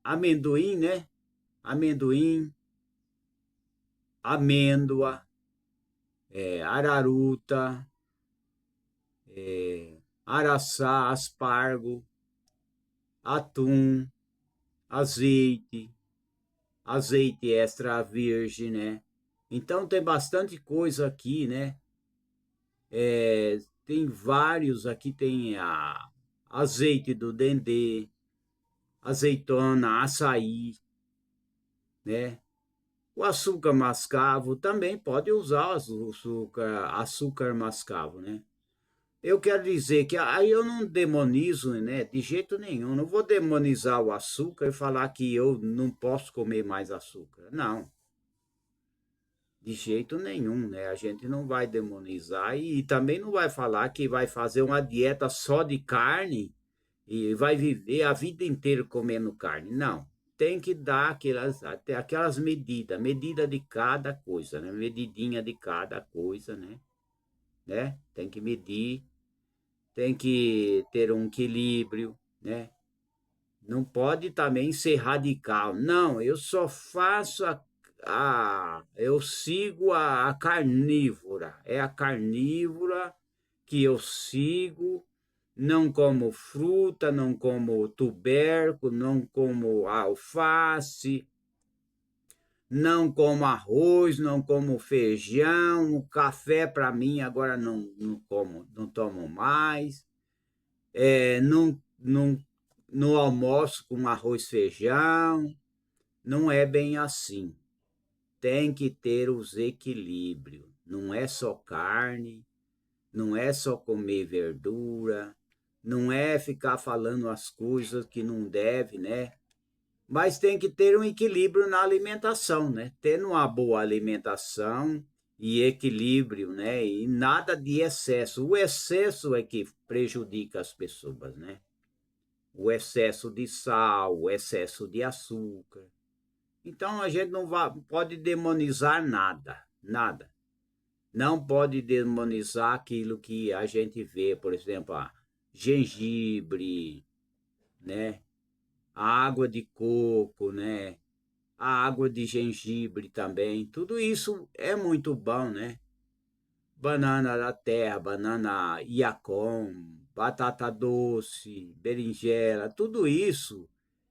amendoim, né? Amendoim, amêndoa, araruta, araçá, aspargo, atum, azeite, azeite extra virgem, né? Então tem bastante coisa aqui, né? Tem vários, aqui tem azeite do dendê, azeitona, açaí, né? O açúcar mascavo também pode usar o açúcar mascavo, né? Eu quero dizer que aí eu não demonizo, né? De jeito nenhum. Não vou demonizar o açúcar e falar que eu não posso comer mais açúcar. Não, de jeito nenhum, né? A gente não vai demonizar e também não vai falar que vai fazer uma dieta só de carne e vai viver a vida inteira comendo carne. Não. Tem que dar até aquelas medidas, medida de cada coisa, né? Medidinha de cada coisa, né? Tem que medir, tem que ter um equilíbrio, né? Não pode também ser radical. Não, eu só faço eu sigo a carnívora. É a carnívora que eu sigo. Não como fruta, não como tubérculo, não como alface, não como arroz, não como feijão, o café para mim agora não como, não tomo mais. Não no almoço com arroz e feijão, não é bem assim. Tem que ter os equilíbrios. Não é só carne, não é só comer verdura, não é ficar falando as coisas que não deve, né? Mas tem que ter um equilíbrio na alimentação, né? Tendo uma boa alimentação e equilíbrio, né? E nada de excesso. O excesso é que prejudica as pessoas, né? O excesso de sal, o excesso de açúcar. Então a gente não pode demonizar nada, nada. Não pode demonizar aquilo que a gente vê, por exemplo, gengibre, né? A água de coco, né? A água de gengibre também. Tudo isso é muito bom, né? Banana da terra, banana Iacom, batata doce, berinjela, tudo isso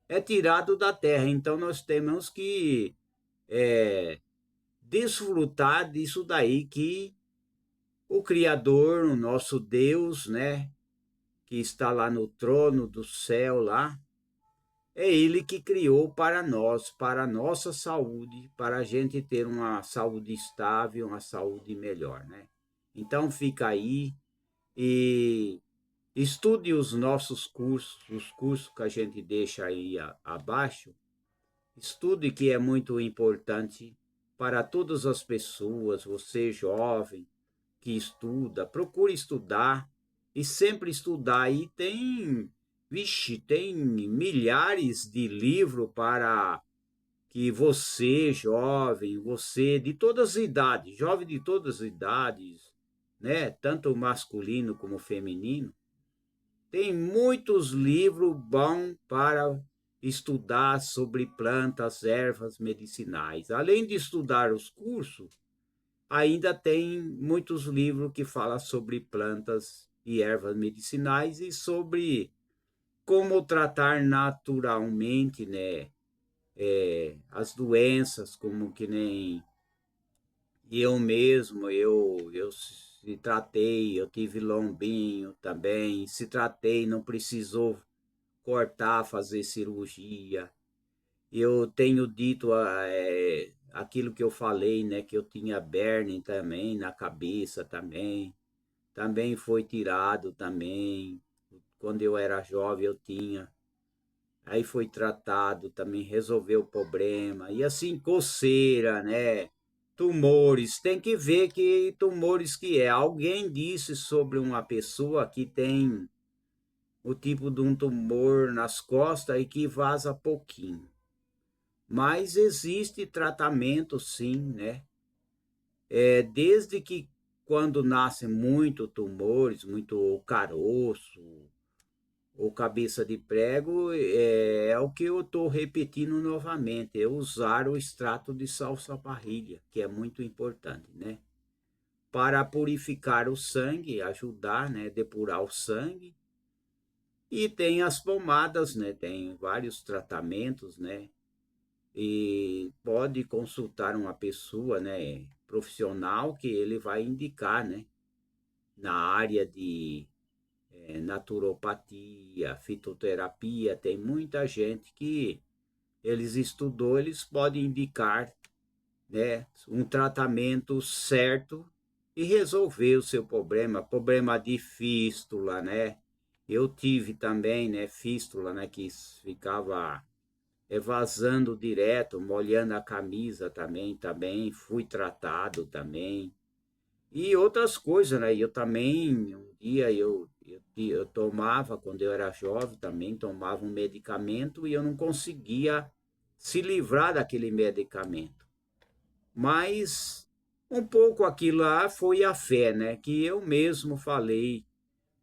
é tirado da terra. Então nós temos que é, desfrutar disso daí que o Criador, o nosso Deus, né, que está lá no trono do céu lá, é Ele que criou para nós, para a nossa saúde, para a gente ter uma saúde estável, uma saúde melhor, né? Então fica aí e estude os nossos cursos, os cursos que a gente deixa aí abaixo. Estude que é muito importante para todas as pessoas, você jovem que estuda, procure estudar e sempre estudar. E vixe, tem milhares de livros para que você, jovem, você de todas as idades, jovem de todas as idades, né, tanto masculino como feminino, tem muitos livros bons para estudar sobre plantas, ervas medicinais. Além de estudar os cursos, ainda tem muitos livros que falam sobre plantas e ervas medicinais e sobre como tratar naturalmente, né, as doenças, como que nem eu mesmo, eu se tratei, eu tive lombinho também, se tratei, não precisou cortar, fazer cirurgia. Eu tenho dito aquilo que eu falei, né, que eu tinha berne também na cabeça também. Também foi tirado também. Quando eu era jovem eu tinha. Aí foi tratado, também resolveu o problema. E assim, coceira, né? Tumores, tem que ver que tumores que é. Alguém disse sobre uma pessoa que tem o tipo de um tumor nas costas e que vaza pouquinho. Mas existe tratamento sim, né? Desde que quando nascem muito tumores, muito caroço ou cabeça de prego, é o que eu estou repetindo novamente, é usar o extrato de salsa-parrilha, que é muito importante, né? Para purificar o sangue, ajudar, né? Depurar o sangue E tem as pomadas, né? Tem vários tratamentos, né? E pode consultar uma pessoa, né, profissional que ele vai indicar, né, na área de naturopatia, fitoterapia, tem muita gente que eles estudou, eles podem indicar, né, um tratamento certo e resolver o seu problema, problema de fístula, né? Eu tive também, né, fístula, né, que ficava vazando direto, molhando a camisa também, fui tratado também. E outras coisas, né? Eu também, um dia eu tomava, quando eu era jovem, também tomava um medicamento e eu não conseguia se livrar daquele medicamento. Mas um pouco aquilo lá foi a fé, né? Que eu mesmo falei,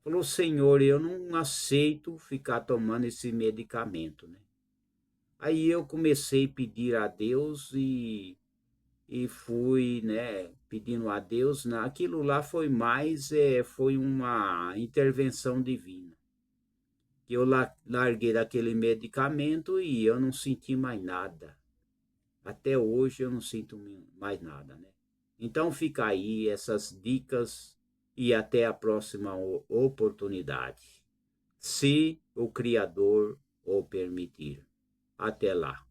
falou, Senhor, eu não aceito ficar tomando esse medicamento, né? Aí eu comecei a pedir a Deus e fui, né, pedindo a Deus. Aquilo lá foi mais, foi uma intervenção divina. Eu larguei daquele medicamento e eu não senti mais nada. Até hoje eu não sinto mais nada, né? Então fica aí essas dicas e até a próxima oportunidade, se o Criador o permitir. Até lá.